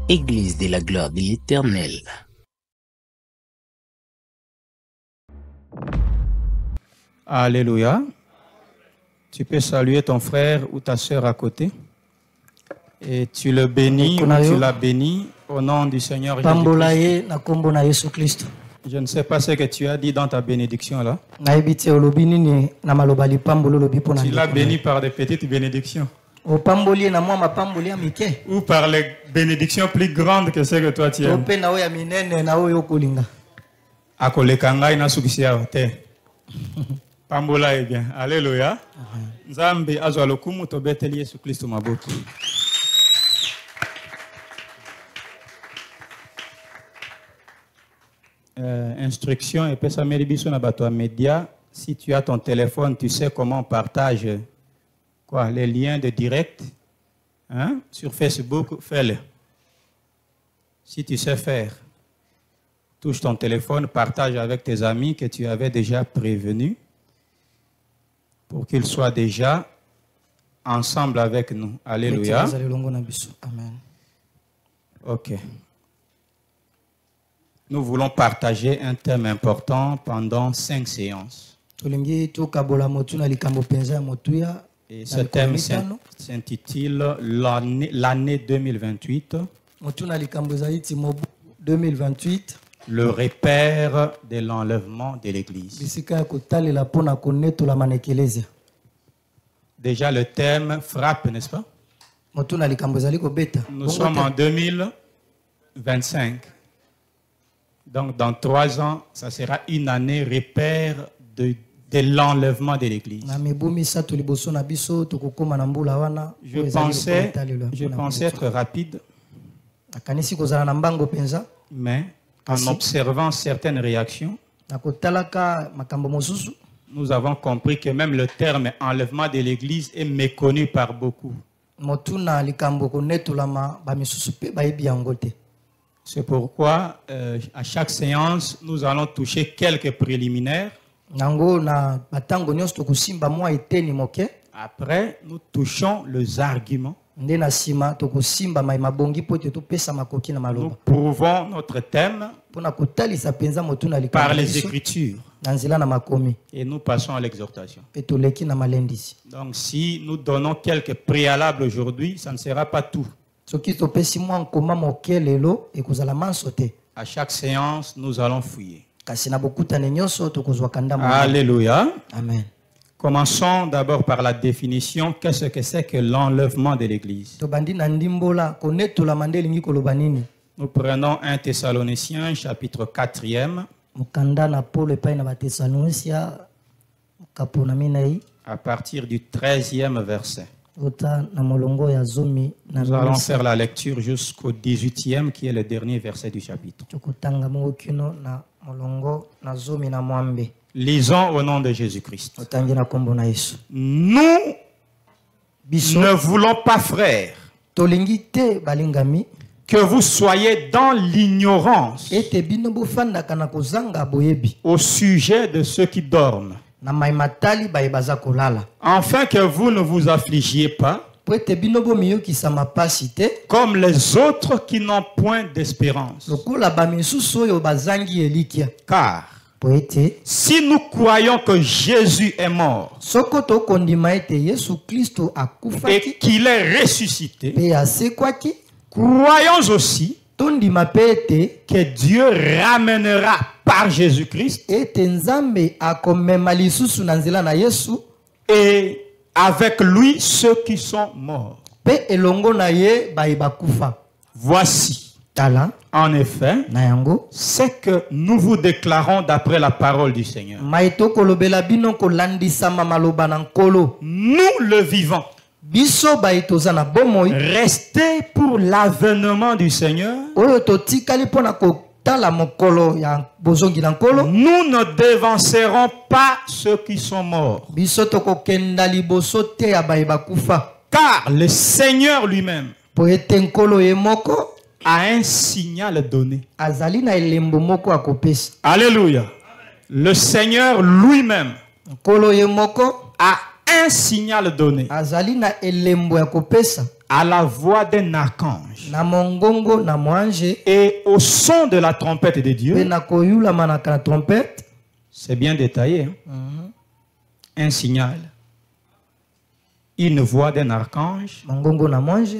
Église de la gloire de l'Éternel. Alléluia. Tu peux saluer ton frère ou ta sœur à côté. Et tu le bénis ou tu la bénis au nom du Seigneur Jésus-Christ. Je ne sais pas ce que tu as dit dans ta bénédiction là. Tu l'as béni par des petites bénédictions. Ou par les bénédictions plus grandes que celles que toi tu as. Pambola est bien. Alléluia. Nzambe azwa lokumu to beteli Yesu Kristo maboko. Instruction et pesa melibiso na bato média. Si tu as ton téléphone, tu sais comment on partage quoi, les liens de direct, hein, sur Facebook, fais-le. Si tu sais faire, touche ton téléphone, partage avec tes amis que tu avais déjà prévenus, pour qu'ils soient déjà ensemble avec nous. Alléluia. Amen. Ok. Nous voulons partager un thème important pendant 5 séances. Et ce thème s'intitule l'année 2028. Le repère de l'enlèvement de l'Église. Déjà, le thème frappe, n'est-ce pas? Nous sommes en 2025. Donc, dans 3 ans, ça sera une année repère de l'enlèvement de l'Église. Je pensais être rapide, mais en observant certaines réactions, nous avons compris que même le terme enlèvement de l'Église est méconnu par beaucoup. C'est pourquoi à chaque séance, nous allons toucher quelques préliminaires. Après, nous touchons les arguments. Nous prouvons notre thème par les Écritures. Et nous passons à l'exhortation. Donc si nous donnons quelques préalables aujourd'hui, ça ne sera pas tout. À chaque séance, nous allons fouiller. Alléluia. Amen. Commençons d'abord par la définition. Qu'est-ce que c'est que l'enlèvement de l'Église? Nous prenons 1 Thessaloniciens, chapitre 4e. À partir du 13e verset. Nous allons faire la lecture jusqu'au 18e, qui est le dernier verset du chapitre. Lisons au nom de Jésus-Christ. Nous ne voulons pas, frères, que vous soyez dans l'ignorance au sujet de ceux qui dorment, afin que vous ne vous affligiez pas comme les autres qui n'ont point d'espérance. Car si nous croyons que Jésus est mort et qu'il est ressuscité, croyons aussi que Dieu ramènera par Jésus-Christ et avec lui ceux qui sont morts. Voici, en effet, ce que nous vous déclarons d'après la parole du Seigneur. Nous le vivons. Restez pour l'avènement du Seigneur. Nous ne dévancerons pas ceux qui sont morts. Car le Seigneur lui-même a un signal donné. Alléluia. Le Seigneur lui-même a un signal donné. à la voix d'un archange na mongongo na mwange et au son de la trompette de Dieu. pe na koyula manaka na trompette. C'est bien détaillé. Hein? Un signal, une voix d'un archange Mongongo na mwange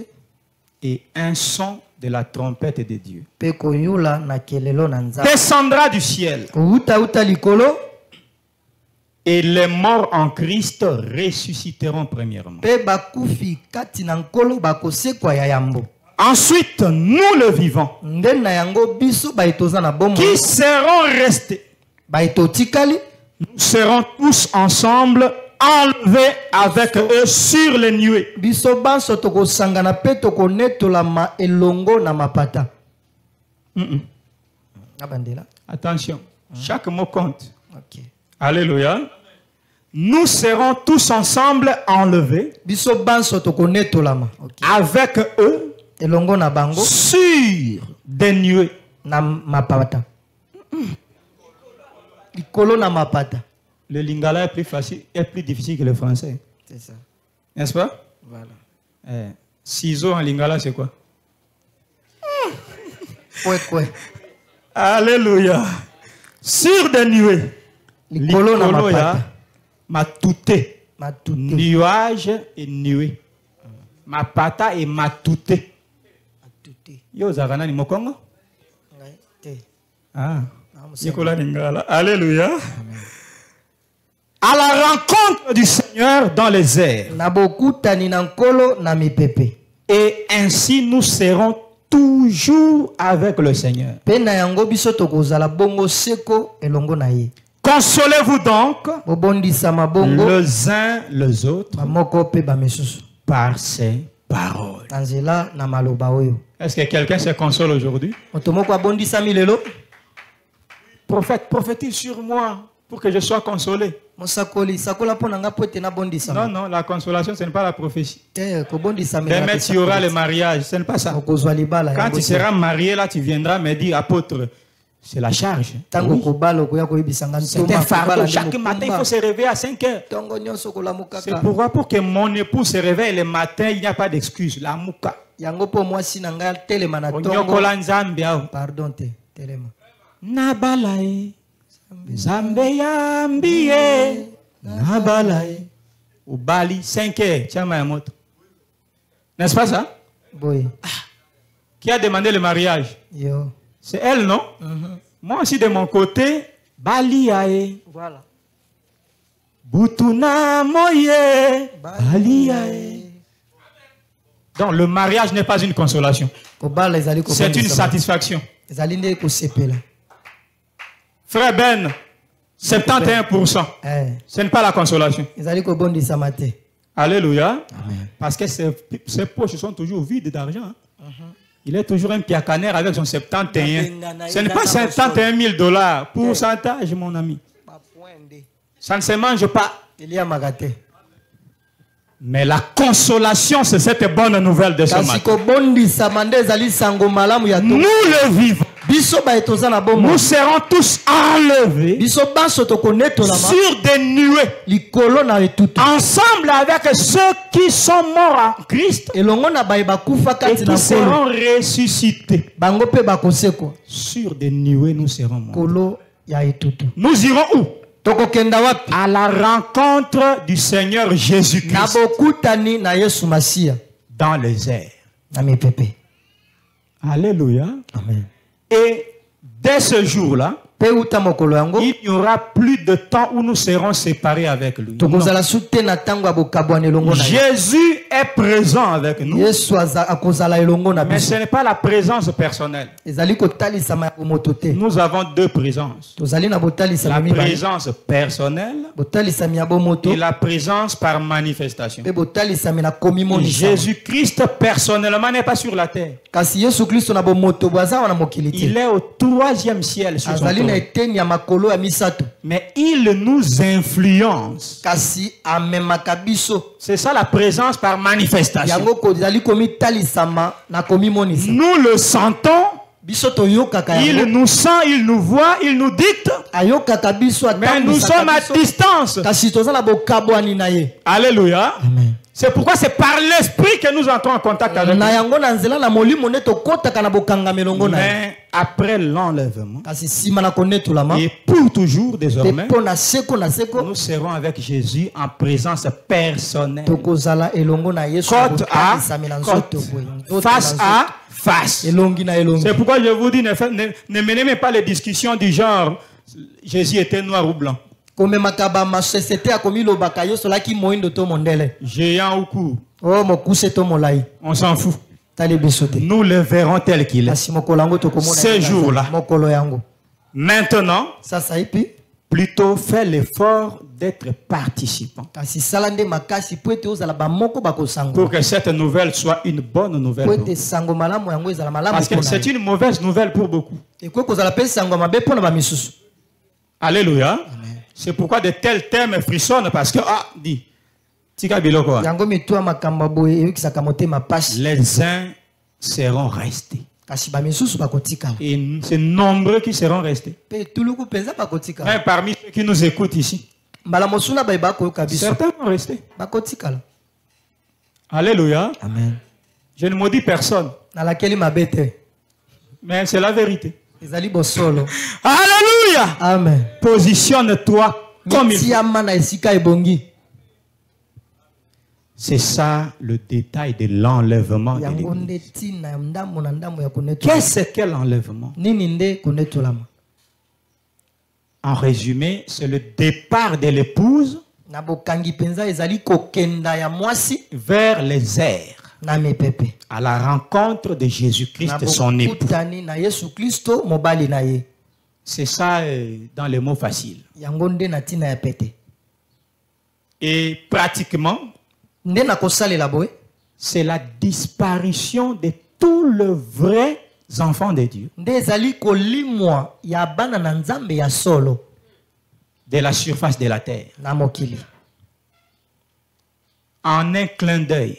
et un son de la trompette de Dieu pe koyula na kelelo na nzambe. descendra du ciel. Kouta uta likolo Et les morts en Christ ressusciteront premièrement. pe bakufi kati na nkolo bakosekwa ya yambo. Ensuite, nous le vivons, Nde na yango biso baitoza na bombo qui serons restés, baitotikali nous serons tous ensemble enlevés avec eux sur les nuées. biso banso tokosangana pe tokonetolama elongo na mapata. Abandela. Attention, chaque mot compte. Ok. Alléluia. Nous serons tous ensemble enlevés Biso banso tokonetolama. Ok. avec eux Elongo na bango sur des nuées. na mapata. Likolo na mapata. Le lingala est plus facile, est plus difficile que le français. C'est ça. N'est-ce pas? Voilà. Ciseaux en lingala, c'est quoi? Ouais. Alléluia. Sur des nuées. Likolo na Likolo ya mapata. matouté. Matute. Nuage et nuée. Mapata et matouté. Matute. Yo zarana ni mokongo? Ngai te. Ah. Amusema. Nicolas Lingala. Alléluia. À la rencontre du Seigneur dans les airs. Na bokutani na nkolo na mipepe. Et ainsi nous serons toujours avec le Seigneur. Pe na yango biso tokozala bongo seko elongo na ye. Consolez-vous donc Bobondisama bongo les uns les autres bamoko pe bamesusu. par ces paroles. Na nzela na maloba oyo. Est-ce que quelqu'un se console aujourd'hui? Moto moko abondisami lelo. Prophète, prophétise sur moi pour que je sois consolé. Mosakoli sakola pona nga pote na bondisama. Non, la consolation, ce n'est pas la prophétie. Te ko bondisama. Demain, tu auras le mariage, ce n'est pas ça. Okozwa libala. Quand tu seras marié, là, tu viendras me dire, apôtre, c'est la charge. Tango Oui. kobalo koya koyebisanga C'est un fardeau. Chaque matin, il faut se réveiller à 5 heures. Tongo nyonso kolamukaka. C'est pourquoi pour que mon époux se réveille le matin, il n'y a pas d'excuse. La mouka. Yango po mwasi na nga telema na tongo. Onyokola nzambe ao. Pardon te, telema. Nabalae. Nzambe yambie. Nabalae. Ubali 5 heures. Tiens ma moto. N'est-ce pas ça? Boy. Qui a demandé le mariage? Yo. C'est elle, non? Moi aussi de mon côté, Bali ae. Voilà. Butuna moye. Bali ae. Donc le mariage n'est pas une consolation. Kobala ezali ko. C'est une satisfaction. Ezali nde ko sepela. Frère Ben, 71%. Ce n'est pas la consolation. Ezali ko bondisama te. Alléluia. Amen. Parce que ses poches sont toujours vides d'argent. Hein? Il est toujours un piacaner avec son 71. Ce n'est pas 71 000 $. Pourcentage, mon ami. Ça ne se mange pas. Mais la consolation, c'est cette bonne nouvelle de ce matin. Nous le vivons. Nous serons tous enlevés sur des nuées ensemble avec ceux qui sont morts en Christ et qui seront ressuscités. Sur des nuées, nous serons morts. Nous irons où? À la rencontre du Seigneur Jésus-Christ dans les airs. Alléluia. Amen. Et dès ce jour-là, il n'y aura plus de temps où nous serons séparés avec lui. Non. Jésus est présent avec nous. Mais ce n'est pas la présence personnelle. Nous avons deux présences. La présence personnelle et la présence par manifestation. Jésus-Christ personnellement n'est pas sur la terre. Il est au 3e ciel sur son trône. Mais il nous influence. C'est ça la présence par manifestation. Nous le sentons. Il nous sent, il nous voit, il nous dicte. Mais nous sommes à distance. Alléluia. C'est pourquoi c'est par l'esprit que nous entrons en contact avec lui. Mais après l'enlèvement, et pour toujours désormais, nous serons avec Jésus en présence personnelle. Côte à côte, face à face. C'est pourquoi je vous dis, ne menez pas les discussions du genre Jésus était noir ou blanc. Géant ou court. On s'en fout. Nous le verrons tel qu'il est. Ce jour-là. Maintenant, plutôt fais l'effort d'être participant. Pour que cette nouvelle soit une bonne nouvelle. Parce que c'est une mauvaise nouvelle pour beaucoup. Alléluia. C'est pourquoi de tels thèmes frissonnent parce que, dit, les uns seront restés. Et c'est nombreux qui seront restés. Mais parmi ceux qui nous écoutent ici, certains vont rester. Alléluia. Amen. Je ne maudis personne. Mais c'est la vérité. Alléluia. Amen. Positionne-toi comme il faut. C'est ça le détail de l'enlèvement de l'Église. Qu'est-ce qu'est l'enlèvement? En résumé, c'est le départ de l'épouse vers les airs, à la rencontre de Jésus-Christ, son époux. C'est ça dans les mots faciles. Et pratiquement, c'est la disparition de tous les vrais enfants de Dieu. De la surface de la terre. En un clin d'œil.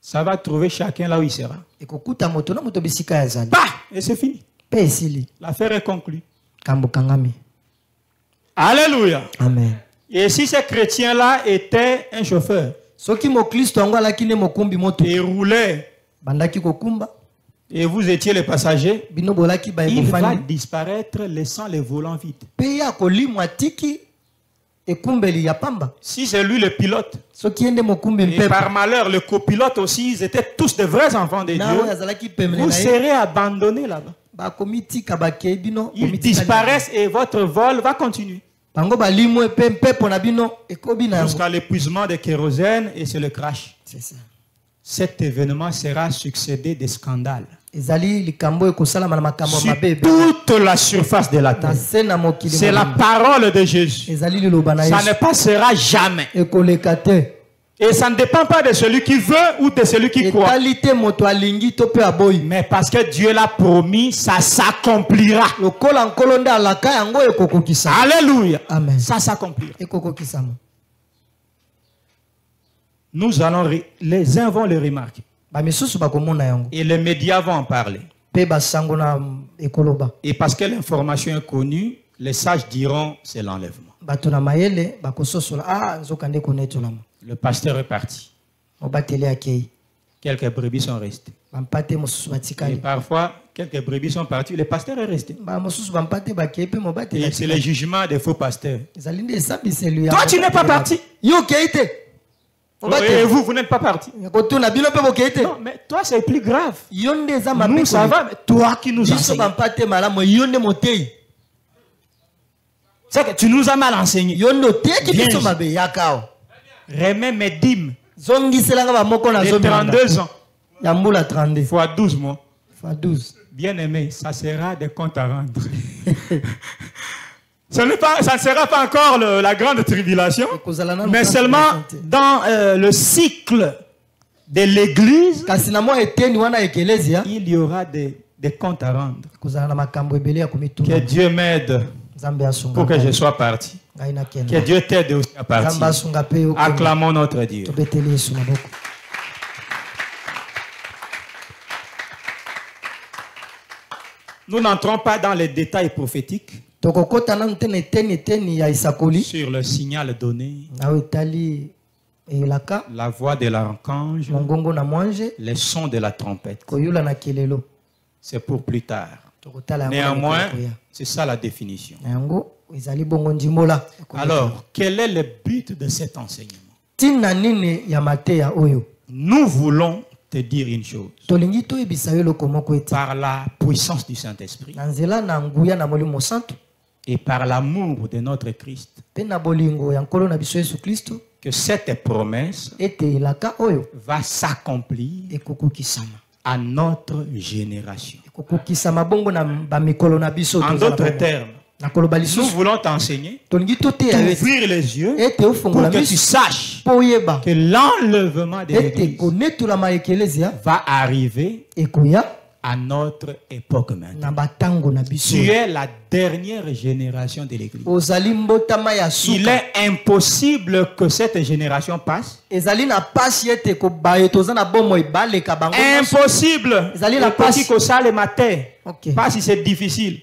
Ça va trouver chacun là où il sera. Bah, et c'est fini. L'affaire est conclue. Alléluia. Amen. Et si ce chrétien-là était un chauffeur, et roulait, et vous étiez les passagers, il va disparaître laissant les volants vides. Si c'est lui le pilote, et par malheur le copilote aussi, ils étaient tous de vrais enfants de Dieu, vous serez abandonnés là-bas. Ils disparaissent et votre vol va continuer. Jusqu'à l'épuisement de kérosène et c'est le crash. Cet événement sera succédé de scandales. Sur toute la surface de la terre. C'est la parole de Jésus. Ça ne passera jamais. Et ça ne dépend pas de celui qui veut ou de celui qui croit. Mais parce que Dieu l'a promis, ça s'accomplira. Alléluia. Amen. Ça s'accomplira. Nous allons, les uns vont le remarquer. Et les médias vont en parler. Et parce que l'information est connue, les sages diront c'est l'enlèvement. Le pasteur est parti. Quelques brebis sont restées. Et parfois, quelques brebis sont parties. Le pasteur est resté. Et c'est le jugement des faux pasteurs. Toi, tu n'es pas parti. Et vous n'êtes pas parti. Non, mais toi, c'est plus grave. Nous, ça va, mais toi qui nous enseignes. C'est que tu nous as mal enseigné. Remets mes dîmes. De 32 ans. Fois 12 mois. Bien aimé, ça sera des comptes à rendre. Ça ne sera pas encore la grande tribulation, mais seulement dans le cycle de l'Église, il y aura des comptes à rendre. Que Dieu m'aide pour que je sois parti. Que Dieu t'aide aussi à partir. Acclamons notre Dieu. Nous n'entrons pas dans les détails prophétiques. tokokota na ntene teni ya isakoli sur le signal donné, na otali elaka la voix de l'archange, mongongo na mwanje les sons de la trompette. koyula na kelelo C'est pour plus tard. tokotala yango Néanmoins, na koya. c'est ça la définition. yango ezali bongo ndimbola. Alors, quel est le but de cet enseignement? Tina nini ya mateya oyo Nous voulons te dire une chose. tolingi toyebisa yo eloko moko ete Par la puissance du Saint-Esprit na nzela na nguya na molimo santo et par l'amour de notre Christ, mpe na bolingo ya nkolo na biso yesu kristo que cette promesse ete elaka oyo va s'accomplir ekokokisama à notre génération. ekokokisama bongo na bamikolo na biso En tozala d'autres bongo. termes, na koloba nous lisusu voulons t'enseigner, tolingi toteya yo ete t'ouvrir les yeux ete pour ofongola que tu miso saches mpo oyeba que l'enlèvement de ete l'Église konetolama ekelezia va arriver ekoya à notre époque maintenant. na batango na biso Tu es la dernière génération de l'Église. ozali mbotama ya Il suka est impossible que cette génération passe. ezali na pasi ete kobaye toza na bomoi baleka bango nyonso. Impossible. Ezali la Le petit passe. que ça le matin. Ok. Pas si c'est difficile.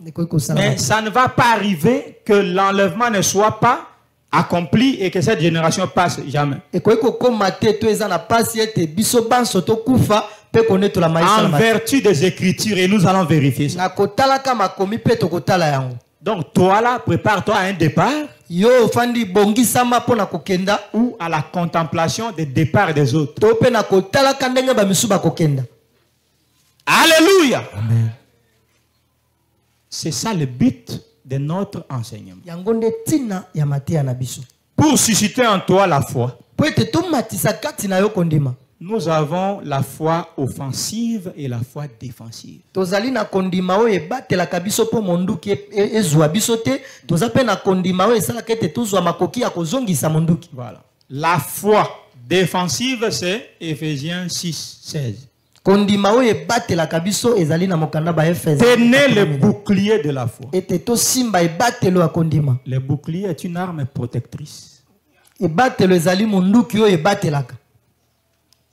Ekoki kosala Mais bango. ça ne va pas arriver que l'enlèvement ne soit pas accompli et que cette génération passe jamais. ekoki kokoma te to eza na pasi ete biso banso tokufa mpe konetola maisha En na mate. vertu des Écritures, et nous allons vérifier ça. na kotalaka makomi mpe tokotala yango Donc toi là, prépare-toi à un départ yo ofandi bongisama mpo na kokenda ou à la contemplation des départs des autres. to mpe na kotalaka ndenge bamisu bakokenda. Alléluia. C'est ça le but de notre enseignement. yango nde ntina ya mateya na biso Pour susciter en toi la foi, mpo ete tomatisa kati na yo kondima. nous avons la foi offensive et la foi défensive. tozali na kondima oyo ebatelaka biso mpo monduki ezwa biso te toza mpe na kondima oyo esalaka ete tozwa makoki ya kozongisa monduki. Voilà. La foi défensive, c'est Éphésiens 6, 16. kondima oyo ebatelaka biso ezali na mokanda ba Efeso. Tenez le bouclier de la foi. ete tosimba ebatelo ya kondima. Le bouclier est une arme protectrice. ebatelo ezali monduki oyo ebatelaka.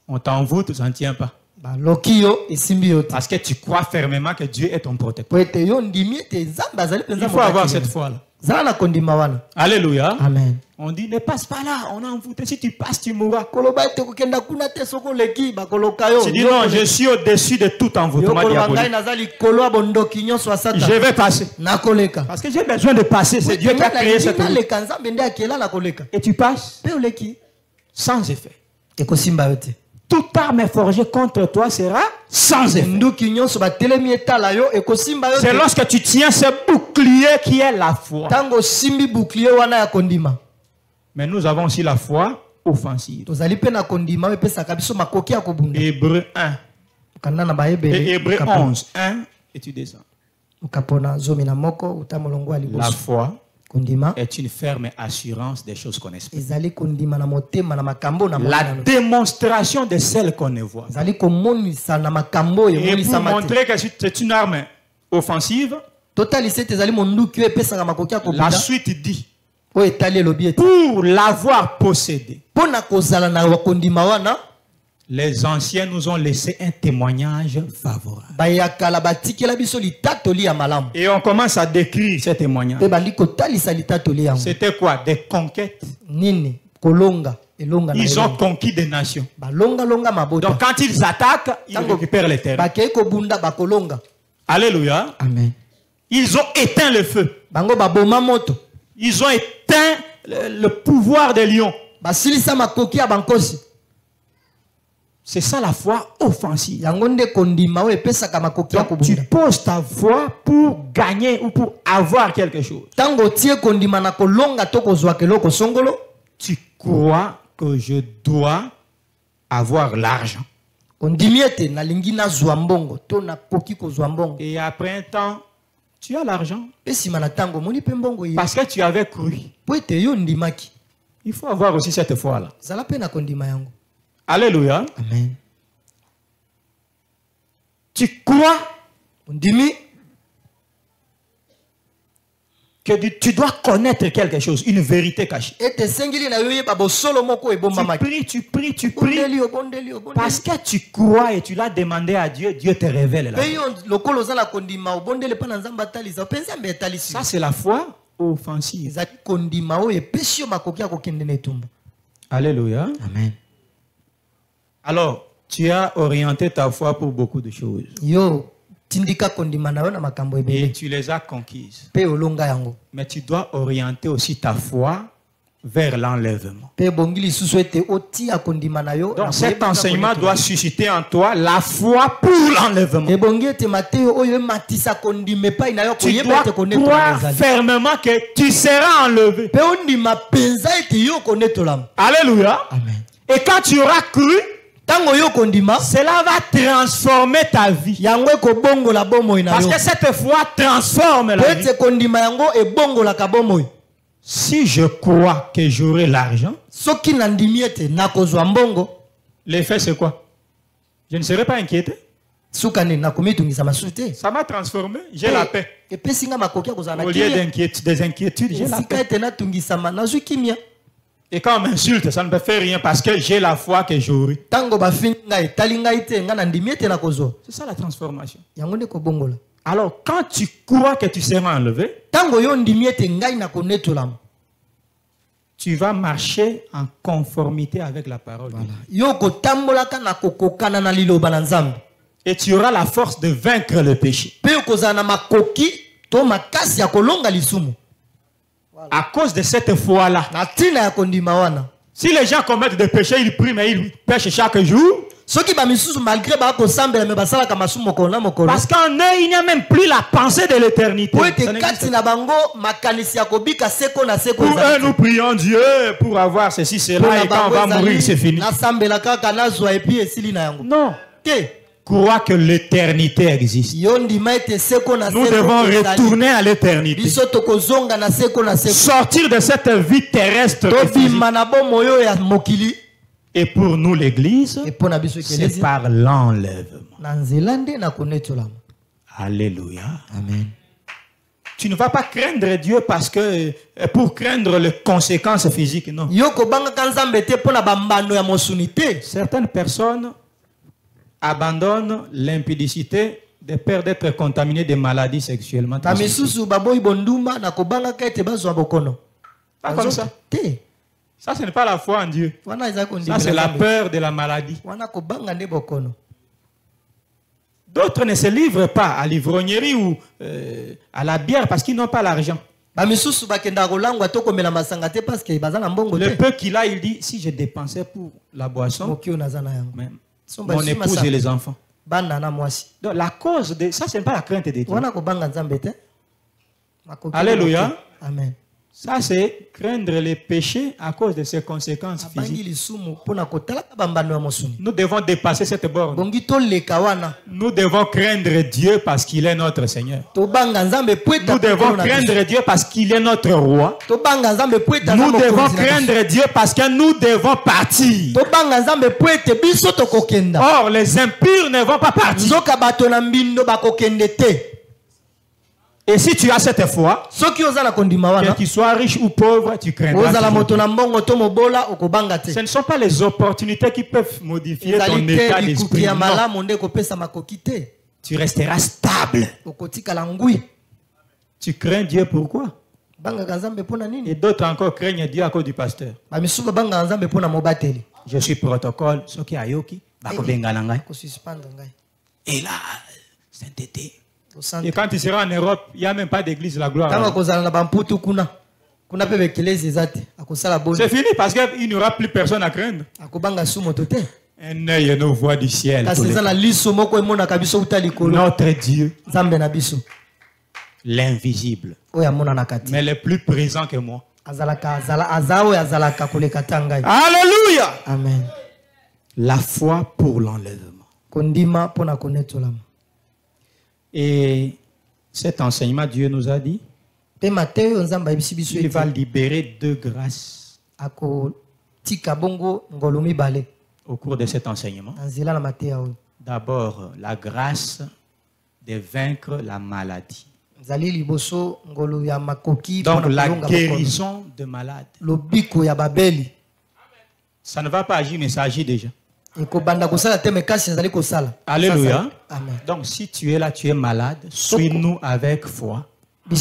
On t'envoûte, ça ne tient pas. baloki yo esimbi yo te. Parce que tu crois fermement que Dieu est ton protecteur. po ete yo ndimi ete nzambe azali mpenza Il faut avoir motateli. cette foi-là. zala na kondima wana. Alléluia. Amen. On dit ne passe pas là, on a envoûté. Si tu passes, tu mourras. koloba ete kokenda kuna te soki oleki bakoloka yo. Tu dis non, je suis au-dessus de tout yo envoûtement koloba ngai diabolique. naza likolo ya bondoki nyonso ya Satana. Je vais passer. nakoleka. Parce que j'ai besoin de passer. C'est Dieu qui a créé cette route. naleka nzambe nde akela nakoleka. Et tu passes mpe oleki sans effet. ekosimba yo te. Toute arme forgée contre toi sera sans effet. nduki nyonso batelemi etala yo ekosimba yo C'est te. lorsque tu tiens ce bouclier qui est la foi. ntango osimbi bouclier wana ya kondima. Mais nous avons aussi la foi offensive. tozali mpe na kondima oyo epesaka biso makoki ya kobunda. Hébreu 1 kanda na et bayebele Hébreu 11. 1 et tu descends. nkapo na zomi na moko uta molongo ya La liboso. foi kondima est une ferme assurance des choses qu'on espère. ezali kondima na motema na makambo na La motema. démonstration de celles qu'on ne voit. ezali komonisa na makambo oyo Et pour emonisama te. montrer que c'est une arme offensive, totalisa ete ezali monduki oyo epesaka makoki ya la kobunda suite dit oyo etali elobi ete pour l'avoir possédé. mpo na kozala na kondima wana Les anciens nous ont laissé un témoignage favorable. bayakala batikela biso litatoli ya malamu Et on commence à décrire ces témoignages. mpe bandi kotalisa litatoli yango. C'était quoi? Des conquêtes. nini kolonga elonga na Ils ont elonga. conquis des nations. balongalonga mabota. Donc quand ils attaquent, ils Tango- récupèrent les terres. bakei kobunda bakolonga. Alléluia. amen. Ils ont éteint le feu. bango baboma moto Ils ont éteint le pouvoir des lions. basilisa makoki ya bankosi. C'est ça la foi offensive. yango nde kondima oyo epesaka makoki ya Donc, tu kobunda. poses ta foi pour gagner ou pour avoir quelque chose. ntango otie kondima na kolonga to kozwa keloko songolo Tu crois que je dois avoir l'argent. ondimi ete nalingi nazwa mbongo to nakoki kozwa mbongo. Et après un temps, tu as l'argent. mpe nsima na ntango omoni mpe mbongo ye Parce que tu avais cru. po ete yo ondimaki. Il faut avoir aussi cette foi-là. zala mpe na kondima yango. Alléluia. amen. Tu crois ondimi que tu dois connaître quelque chose, une vérité cachée. Tu pries. Parce que tu crois et tu l'as demandé à Dieu, Dieu te révèle là. Ça, c'est la foi offensive. Alléluia. Amen. Alors, tu as orienté ta foi pour beaucoup de choses. Et tu les as conquises. Mais tu dois orienter aussi ta foi vers l'enlèvement. Donc cet enseignement doit susciter en toi la foi pour l'enlèvement. Tu dois croire fermement que tu seras enlevé. Alléluia. Amen. Et quand tu auras cru, cela va transformer ta vie. Parce que cette foi transforme la vie. Si je crois que j'aurai l'argent, l'effet c'est quoi? Je ne serai pas inquiété. Ça m'a transformé, j'ai la paix. Au lieu des inquiétudes, j'ai la paix. Et quand on m'insulte, ça ne me fait rien parce que j'ai la foi que j'aurai. C'est ça la transformation. Alors, quand tu crois que tu seras enlevé, tu vas marcher en conformité avec la parole de Dieu. Et tu auras la force de vaincre le péché. À cause de cette foi-là. Si les gens commettent des péchés, ils prient, mais ils pêchent chaque jour. Parce qu'en eux, il n'y a même plus la pensée de l'éternité. Pour eux, nous prions Dieu pour avoir ceci, cela, et quand on va mourir, c'est fini. Non. Crois que l'éternité existe. Nous devons retourner à l'éternité. Sortir de cette vie terrestre. Et pour nous, l'Église, c'est par l'enlèvement. Alléluia. Amen. Tu ne vas pas craindre Dieu parce que pour craindre les conséquences physiques, non. Certaines personnes abandonnent l'impudicité de peur d'être contaminées de maladies sexuellement transmissibles. Pas comme ça. Ça, ce n'est pas la foi en Dieu. Ça, c'est la peur de la maladie. D'autres ne se livrent pas à l'ivrognerie ou à la bière parce qu'ils n'ont pas l'argent. Le peu qu'il a, il dit, si je dépensais pour la boisson, mon épouse et les enfants. Donc la cause de ça, ce n'est pas la crainte de Dieu. Alléluia. Amen. Ça, c'est craindre les péchés à cause de ses conséquences physiques. Nous devons dépasser cette borne. Nous devons craindre Dieu parce qu'il est notre Seigneur. Nous devons craindre Dieu parce qu'il est notre roi. Nous devons craindre Dieu parce que nous devons partir. Or, les impurs ne vont pas partir. Et si tu as cette foi, que tu sois riche ou pauvre, tu craindras. Ce ne sont pas les opportunités qui peuvent modifier ton état d'esprit. Tu resteras stable. Tu crains Dieu pourquoi? Et d'autres encore craignent Dieu à cause du pasteur. Je suis protocole. Et là, sainteté. Et quand tu seras en Europe, il n'y a même pas d'église, la gloire. C'est fini parce qu'il n'y aura plus personne à craindre. Un œil nous voit du ciel. Notre Dieu, l'invisible, mais le plus présent que moi. Alléluia. Amen. La foi pour l'enlèvement. Et cet enseignement, Dieu nous a dit, il va libérer deux grâces au cours de cet enseignement. D'abord, la grâce de vaincre la maladie. Zali liboso ngolo ya makoki. Donc la guérison de malades. Lobiko ya babeli. Ça ne va pas agir, mais ça agit déjà. Alléluia. Amen. Donc si tu es là, tu es malade, suis-nous avec foi. Ou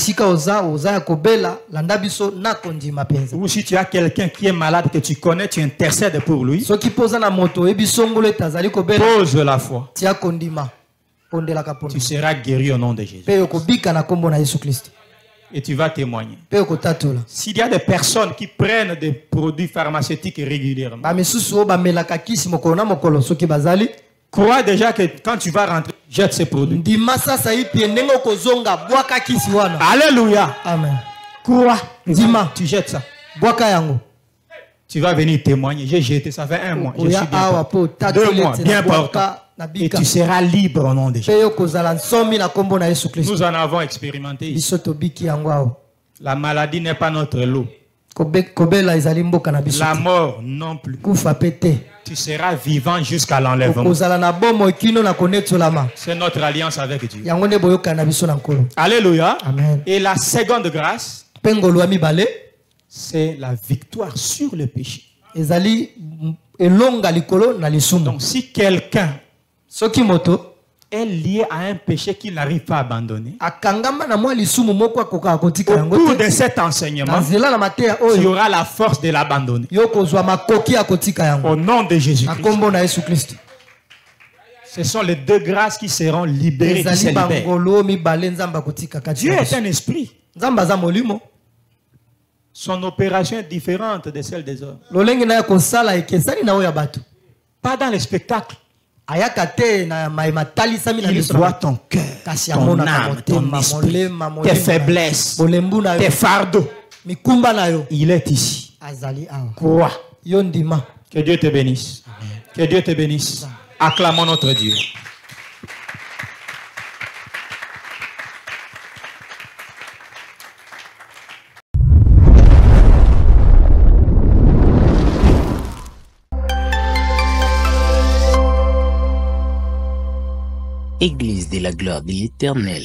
si tu as quelqu'un qui est malade que tu connais, tu intercèdes pour lui. Pose la foi. Tu seras guéri au nom de Jésus. Et tu vas témoigner. S'il y a des personnes qui prennent des produits pharmaceutiques régulièrement, crois déjà que quand tu vas rentrer, jette ces produits. Alléluia. Amen. Crois. Tu jettes ça. Tu vas venir témoigner. J'ai jeté, ça fait 1 mois. Je suis bien 2 mois, bien portant. Et tu seras libre au nom de Jésus. Nous en avons expérimenté ici. La maladie n'est pas notre lot. La mort non plus. Tu seras vivant jusqu'à l'enlèvement. C'est notre alliance avec Dieu. Alléluia. Amen. Et la seconde grâce, c'est la victoire sur le péché. Donc si quelqu'un est lié à un péché qu'il n'arrive pas à abandonner, au cours de cet enseignement, tu auras la force de l'abandonner. Au nom de Jésus-Christ. Ce sont les 2 grâces qui seront libérées, qui se libèrent. Dieu est un esprit. Son opération est différente de celle des hommes. Pas dans les spectacles. Il voit ton cœur, ton âme, ton esprit, tes faiblesses, tes fardeaux. Il est ici. Crois. Que Dieu te bénisse. Que Dieu te bénisse. Acclamons notre Dieu. Église de la gloire de l'Éternel.